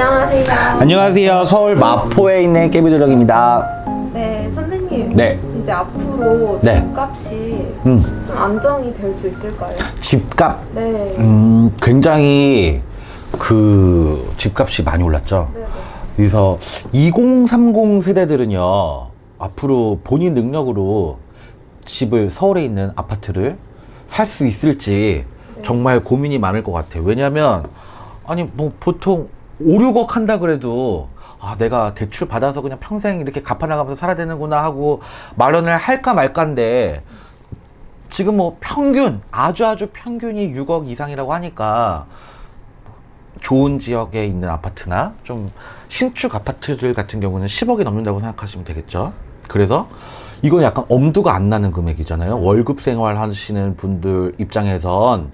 안녕하세요. 안녕하세요. 서울 마포에 있는 깨비도령입니다. 네, 선생님. 네. 이제 앞으로 네. 집값이 좀 안정이 될 수 있을까요? 집값? 네. 굉장히 그 집값이 많이 올랐죠. 네. 그래서 2030 세대들은요, 앞으로 본인 능력으로 집을, 서울에 있는 아파트를 살 수 있을지 정말 고민이 많을 것 같아요. 왜냐면 아니 뭐 보통 5, 6억 한다 그래도 아, 내가 대출 받아서 그냥 평생 이렇게 갚아나가면서 살아야 되는구나 하고 마련을 할까 말까인데, 지금 뭐 평균, 아주 평균이 6억 이상이라고 하니까 좋은 지역에 있는 아파트나 좀 신축 아파트들 같은 경우는 10억이 넘는다고 생각하시면 되겠죠. 그래서 이건 약간 엄두가 안 나는 금액이잖아요. 월급 생활 하시는 분들 입장에선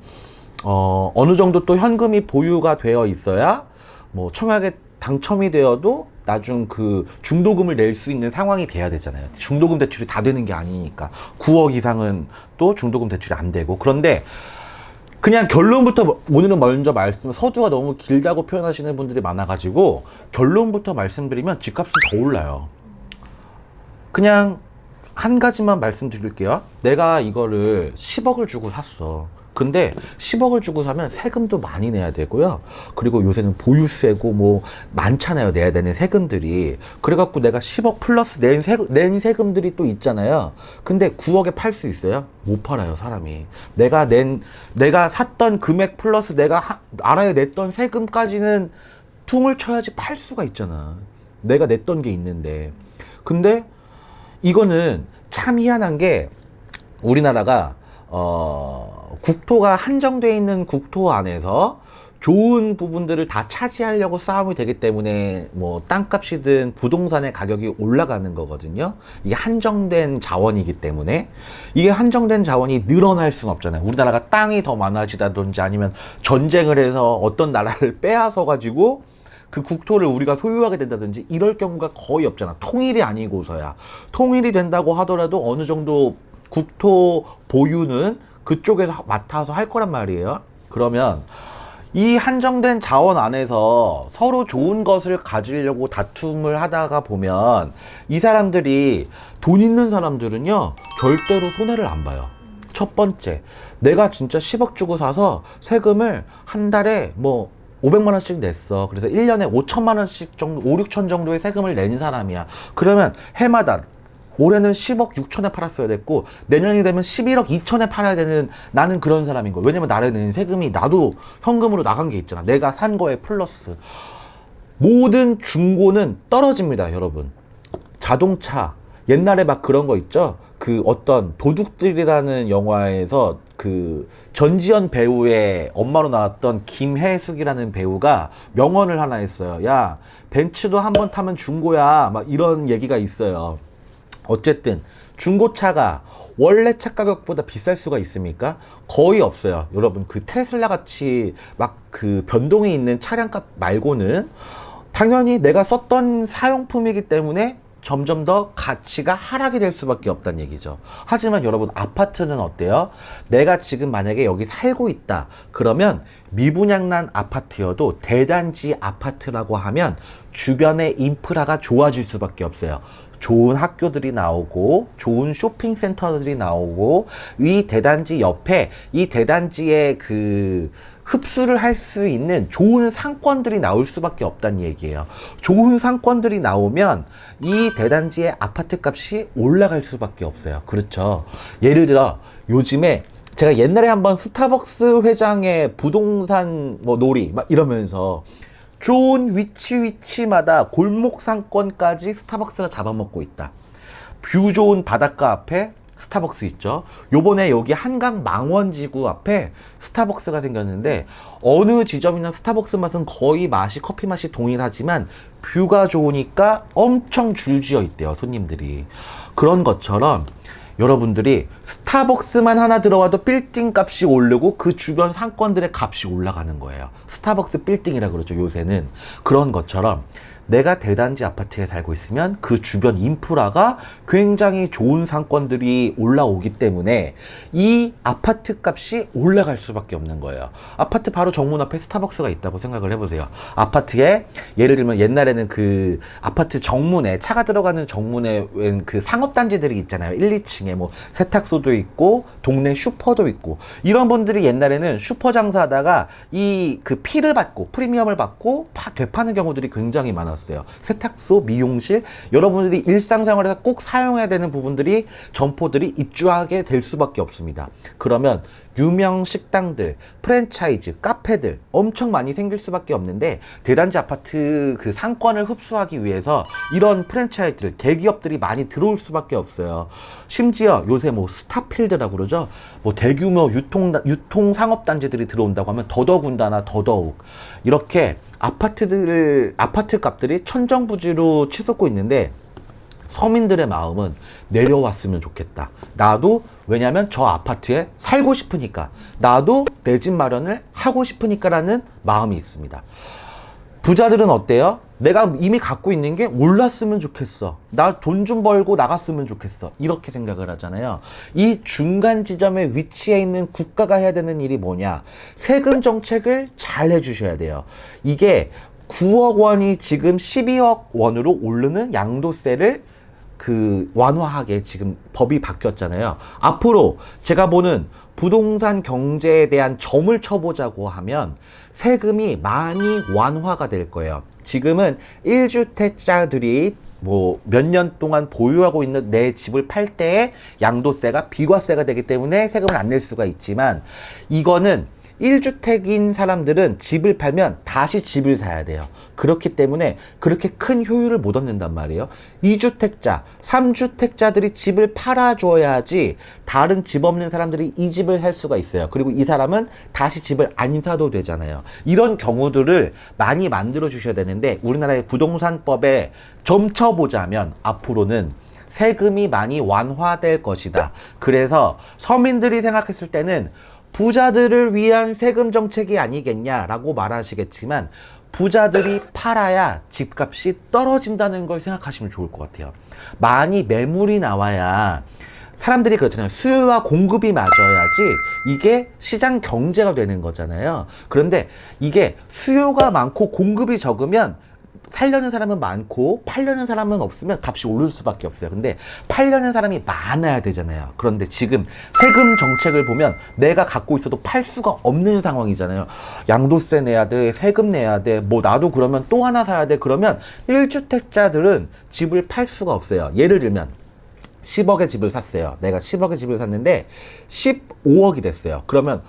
어느 정도 또 현금이 보유가 되어 있어야 뭐 청약에 당첨이 되어도 나중 그 중도금을 낼 수 있는 상황이 돼야 되잖아요. 중도금 대출이 다 되는 게 아니니까 9억 이상은 또 중도금 대출이 안 되고. 그런데 그냥 결론부터, 오늘은 먼저 서두가 너무 길다고 표현하시는 분들이 많아가지고 결론부터 말씀드리면 집값은 더 올라요. 그냥 한 가지만 말씀드릴게요. 내가 이거를 10억을 주고 샀어. 근데 10억을 주고 사면 세금도 많이 내야 되고요. 그리고 요새는 보유세고 뭐 많잖아요. 내야 되는 세금들이. 그래갖고 내가 10억 플러스 낸 세금들이 또 있잖아요. 근데 9억에 팔 수 있어요? 못 팔아요, 사람이. 내가 샀던 금액 플러스 내가 알아야 냈던 세금까지는 퉁을 쳐야지 팔 수가 있잖아. 내가 냈던 게 있는데. 근데 이거는 참 희한한 게, 우리나라가 국토가 한정되어 있는 국토 안에서 좋은 부분들을 다 차지하려고 싸움이 되기 때문에 뭐 땅값이든 부동산의 가격이 올라가는 거거든요. 이게 한정된 자원이기 때문에. 이게 한정된 자원이 늘어날 수는 없잖아요. 우리나라가 땅이 더 많아지다든지 아니면 전쟁을 해서 어떤 나라를 빼앗아 가지고 그 국토를 우리가 소유하게 된다든지 이럴 경우가 거의 없잖아. 통일이 아니고서야. 통일이 된다고 하더라도 어느 정도 국토 보유는 그쪽에서 맡아서 할 거란 말이에요. 그러면 이 한정된 자원 안에서 서로 좋은 것을 가지려고 다툼을 하다가 보면 이 사람들이, 돈 있는 사람들은요 절대로 손해를 안 봐요. 첫 번째, 내가 진짜 10억 주고 사서 세금을 한 달에 뭐 500만 원씩 냈어. 그래서 1년에 5천만 원씩 정도, 5, 6천 정도의 세금을 낸 사람이야. 그러면 해마다 올해는 10억 6천에 팔았어야 됐고 내년이 되면 11억 2천에 팔아야 되는, 나는 그런 사람인 거예요. 왜냐면 나는 세금이 나도 현금으로 나간 게 있잖아. 내가 산 거에 플러스. 모든 중고는 떨어집니다, 여러분. 자동차, 옛날에 막 그런 거 있죠? 그 어떤 도둑들이라는 영화에서 그 전지현 배우의 엄마로 나왔던 김혜숙이라는 배우가 명언을 하나 했어요. 야, 벤츠도 한번 타면 중고야. 막 이런 얘기가 있어요. 어쨌든 중고차가 원래 차 가격보다 비쌀 수가 있습니까? 거의 없어요. 여러분, 그 테슬라 같이 막 그 변동이 있는 차량값 말고는 당연히 내가 썼던 사용품이기 때문에 점점 더 가치가 하락이 될 수밖에 없다는 얘기죠. 하지만 여러분, 아파트는 어때요? 내가 지금 만약에 여기 살고 있다 그러면 미분양난 아파트여도 대단지 아파트라고 하면 주변의 인프라가 좋아질 수밖에 없어요. 좋은 학교들이 나오고 좋은 쇼핑센터들이 나오고 이 대단지 옆에 이 대단지의 그 흡수를 할 수 있는 좋은 상권들이 나올 수밖에 없다는 얘기예요. 좋은 상권들이 나오면 이 대단지의 아파트 값이 올라갈 수밖에 없어요. 그렇죠. 예를 들어 요즘에 제가 옛날에 한번 스타벅스 회장의 부동산 뭐 놀이 막 이러면서 좋은 위치마다 골목 상권까지 스타벅스가 잡아먹고 있다. 뷰 좋은 바닷가 앞에 스타벅스 있죠. 요번에 여기 한강 망원지구 앞에 스타벅스가 생겼는데 어느 지점이나 스타벅스 맛은 거의 맛이, 커피 맛이 동일하지만 뷰가 좋으니까 엄청 줄지어 있대요, 손님들이. 그런 것처럼 여러분들이 스타벅스만 하나 들어와도 빌딩 값이 오르고 그 주변 상권들의 값이 올라가는 거예요. 스타벅스 빌딩이라 그러죠, 요새는. 그런 것처럼 내가 대단지 아파트에 살고 있으면 그 주변 인프라가 굉장히 좋은 상권들이 올라오기 때문에 이 아파트 값이 올라갈 수밖에 없는 거예요. 아파트 바로 정문 앞에 스타벅스가 있다고 생각을 해보세요. 아파트에 예를 들면 옛날에는 그 아파트 정문에 차가 들어가는 정문에 웬 그 상업단지들이 있잖아요. 1, 2층에 뭐 세탁소도 있고 동네 슈퍼도 있고 이런 분들이 옛날에는 슈퍼 장사하다가 이 그 피를 받고 프리미엄을 받고 되파는 경우들이 굉장히 많았어요. 세탁소, 미용실 여러분들이 일상생활에서 꼭 사용해야 되는 부분들이 점포들이 입주하게 될 수밖에 없습니다. 그러면 유명 식당들, 프랜차이즈, 카페들 엄청 많이 생길 수밖에 없는데 대단지 아파트 그 상권을 흡수하기 위해서 이런 프랜차이즈들, 대기업들이 많이 들어올 수밖에 없어요. 심지어 요새 뭐 스타필드라고 그러죠. 뭐 대규모 유통 상업단지들이 들어온다고 하면 더더군다나 더더욱 이렇게 아파트 값들이 천정부지로 치솟고 있는데 서민들의 마음은 내려왔으면 좋겠다. 나도 왜냐면 저 아파트에 살고 싶으니까 나도 내 집 마련을 하고 싶으니까라는 마음이 있습니다. 부자들은 어때요? 내가 이미 갖고 있는 게 올랐으면 좋겠어. 나 돈 좀 벌고 나갔으면 좋겠어. 이렇게 생각을 하잖아요. 이 중간 지점에 위치해 있는 국가가 해야 되는 일이 뭐냐? 세금 정책을 잘 해주셔야 돼요. 이게 9억 원이 지금 12억 원으로 오르는 양도세를 그 완화하게 지금 법이 바뀌었잖아요. 앞으로 제가 보는 부동산 경제에 대한 점을 쳐보자고 하면 세금이 많이 완화가 될 거예요. 지금은 1주택자들이 뭐 몇 년 동안 보유하고 있는 내 집을 팔 때의 양도세가 비과세가 되기 때문에 세금을 안 낼 수가 있지만 이거는 1주택인 사람들은 집을 팔면 다시 집을 사야 돼요. 그렇기 때문에 그렇게 큰 효율을 못 얻는단 말이에요. 2주택자, 3주택자들이 집을 팔아줘야지 다른 집 없는 사람들이 이 집을 살 수가 있어요. 그리고 이 사람은 다시 집을 안 사도 되잖아요. 이런 경우들을 많이 만들어 주셔야 되는데 우리나라의 부동산법에 점쳐보자면 앞으로는 세금이 많이 완화될 것이다. 그래서 서민들이 생각했을 때는 부자들을 위한 세금 정책이 아니겠냐라고 말하시겠지만 부자들이 팔아야 집값이 떨어진다는 걸 생각하시면 좋을 것 같아요. 많이 매물이 나와야 사람들이 그렇잖아요. 수요와 공급이 맞아야지 이게 시장 경제가 되는 거잖아요. 그런데 이게 수요가 많고 공급이 적으면 살려는 사람은 많고 팔려는 사람은 없으면 값이 오를 수밖에 없어요. 근데 팔려는 사람이 많아야 되잖아요. 그런데 지금 세금 정책을 보면 내가 갖고 있어도 팔 수가 없는 상황이잖아요. 양도세 내야 돼, 세금 내야 돼, 뭐 나도 그러면 또 하나 사야 돼. 그러면 1주택자들은 집을 팔 수가 없어요. 예를 들면 10억의 집을 샀어요. 내가 10억의 집을 샀는데 15억이 됐어요. 그러면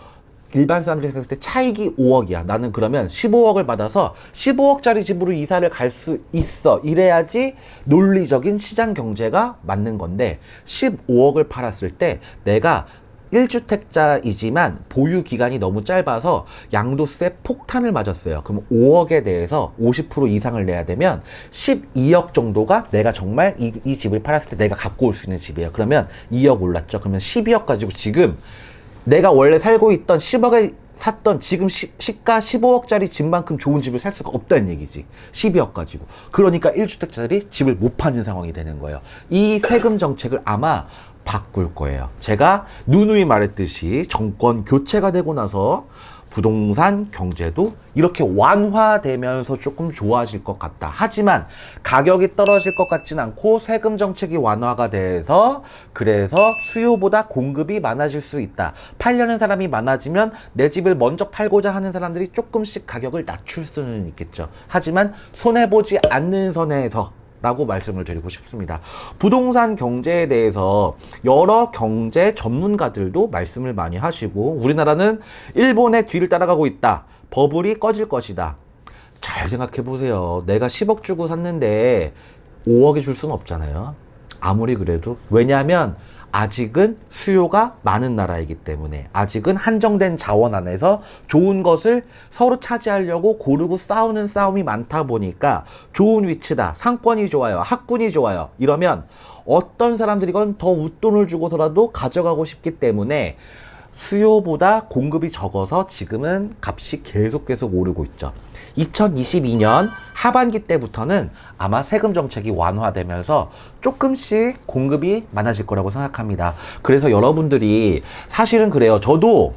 일반 사람들이 생각했을 때 차익이 5억이야. 나는 그러면 15억을 받아서 15억짜리 집으로 이사를 갈 수 있어. 이래야지 논리적인 시장 경제가 맞는 건데 15억을 팔았을 때 내가 1주택자이지만 보유 기간이 너무 짧아서 양도세 폭탄을 맞았어요. 그럼 5억에 대해서 50% 이상을 내야 되면 12억 정도가 내가 정말 이 집을 팔았을 때 내가 갖고 올 수 있는 집이에요. 그러면 2억 올랐죠. 그러면 12억 가지고 지금 내가 원래 살고 있던 10억에 샀던 지금 시가 15억짜리 집만큼 좋은 집을 살 수가 없다는 얘기지. 12억 가지고. 그러니까 1주택자들이 집을 못 파는 상황이 되는 거예요. 이 세금 정책을 아마 바꿀 거예요. 제가 누누이 말했듯이 정권 교체가 되고 나서 부동산 경제도 이렇게 완화되면서 조금 좋아질 것 같다. 하지만 가격이 떨어질 것 같진 않고 세금 정책이 완화가 돼서 그래서 수요보다 공급이 많아질 수 있다. 팔려는 사람이 많아지면 내 집을 먼저 팔고자 하는 사람들이 조금씩 가격을 낮출 수는 있겠죠. 하지만 손해보지 않는 선에서 라고 말씀을 드리고 싶습니다. 부동산 경제에 대해서 여러 경제 전문가들도 말씀을 많이 하시고 우리나라는 일본의 뒤를 따라가고 있다. 버블이 꺼질 것이다. 잘 생각해 보세요. 내가 10억 주고 샀는데 5억에 줄 수는 없잖아요. 아무리 그래도. 왜냐하면 아직은 수요가 많은 나라이기 때문에 아직은 한정된 자원 안에서 좋은 것을 서로 차지하려고 고르고 싸우는 싸움이 많다 보니까 좋은 위치다, 상권이 좋아요, 학군이 좋아요 이러면 어떤 사람들이건 더 웃돈을 주고서라도 가져가고 싶기 때문에 수요보다 공급이 적어서 지금은 값이 계속 오르고 있죠. 2022년 하반기 때부터는 아마 세금 정책이 완화되면서 조금씩 공급이 많아질 거라고 생각합니다. 그래서 여러분들이 사실은 그래요. 저도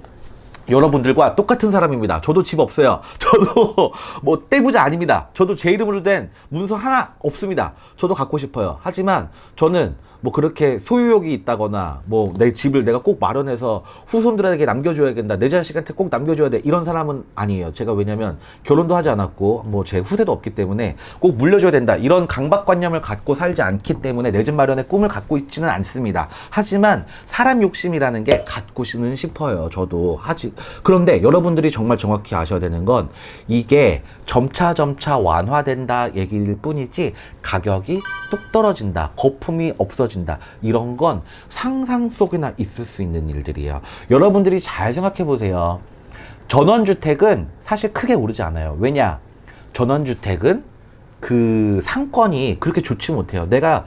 여러분들과 똑같은 사람입니다. 저도 집 없어요. 저도 뭐 떼부자 아닙니다. 저도 제 이름으로 된 문서 하나 없습니다. 저도 갖고 싶어요. 하지만 저는 뭐 그렇게 소유욕이 있다거나 뭐 내 집을 내가 꼭 마련해서 후손들에게 남겨줘야 된다, 내 자식한테 꼭 남겨줘야 돼, 이런 사람은 아니에요. 제가 왜냐면 결혼도 하지 않았고 뭐 제 후세도 없기 때문에 꼭 물려줘야 된다, 이런 강박관념을 갖고 살지 않기 때문에 내 집 마련의 꿈을 갖고 있지는 않습니다. 하지만 사람 욕심이라는 게 갖고는 싶어요. 저도. 그런데 여러분들이 정말 정확히 아셔야 되는 건 이게 점차 완화된다 얘기일 뿐이지 가격이 뚝 떨어진다, 거품이 없어진다, 이런 건 상상 속에나 있을 수 있는 일들이에요. 여러분들이 잘 생각해 보세요. 전원주택은 사실 크게 오르지 않아요. 왜냐? 전원주택은 그 상권이 그렇게 좋지 못해요. 내가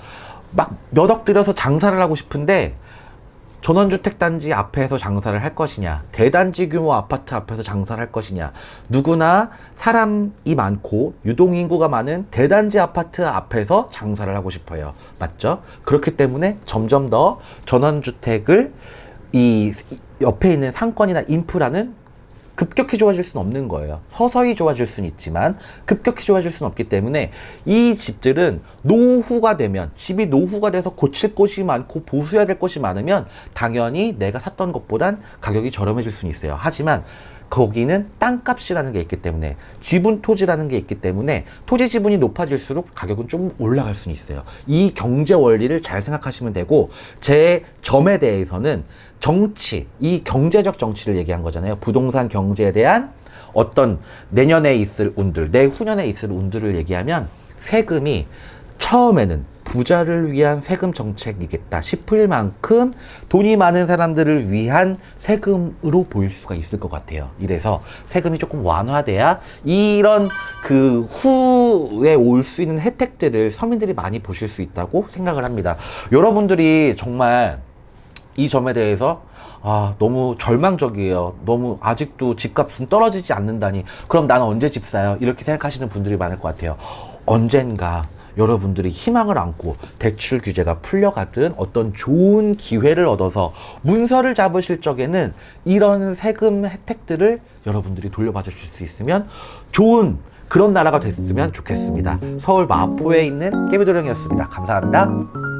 막 몇 억 들여서 장사를 하고 싶은데 전원주택 단지 앞에서 장사를 할 것이냐, 대단지 규모 아파트 앞에서 장사를 할 것이냐, 누구나 사람이 많고 유동인구가 많은 대단지 아파트 앞에서 장사를 하고 싶어요. 맞죠? 그렇기 때문에 점점 더 전원주택을 이 옆에 있는 상권이나 인프라는 급격히 좋아질 수는 없는 거예요. 서서히 좋아질 수는 있지만 급격히 좋아질 수는 없기 때문에 이 집들은 노후가 되면, 집이 노후가 돼서 고칠 곳이 많고 보수해야 될 곳이 많으면 당연히 내가 샀던 것보단 가격이 저렴해질 수는 있어요. 하지만 거기는 땅값이라는 게 있기 때문에, 지분 토지라는 게 있기 때문에 토지 지분이 높아질수록 가격은 좀 올라갈 수는 있어요. 이 경제 원리를 잘 생각하시면 되고, 제 점에 대해서는 정치, 이 경제적 정치를 얘기한 거잖아요. 부동산 경제에 대한 어떤 내년에 있을 운들, 내후년에 있을 운들을 얘기하면 세금이 처음에는 부자를 위한 세금 정책이겠다 싶을 만큼 돈이 많은 사람들을 위한 세금으로 보일 수가 있을 것 같아요. 이래서 세금이 조금 완화돼야 이런 그 후에 올 수 있는 혜택들을 서민들이 많이 보실 수 있다고 생각을 합니다. 여러분들이 정말 이 점에 대해서 너무 절망적이에요. 너무 아직도 집값은 떨어지지 않는다니, 그럼 나는 언제 집 사요? 이렇게 생각하시는 분들이 많을 것 같아요. 언젠가 여러분들이 희망을 안고 대출 규제가 풀려가든 어떤 좋은 기회를 얻어서 문서를 잡으실 적에는 이런 세금 혜택들을 여러분들이 돌려받으실 수 있으면 좋은 그런 나라가 됐으면 좋겠습니다. 서울 마포에 있는 깨비도령이었습니다. 감사합니다.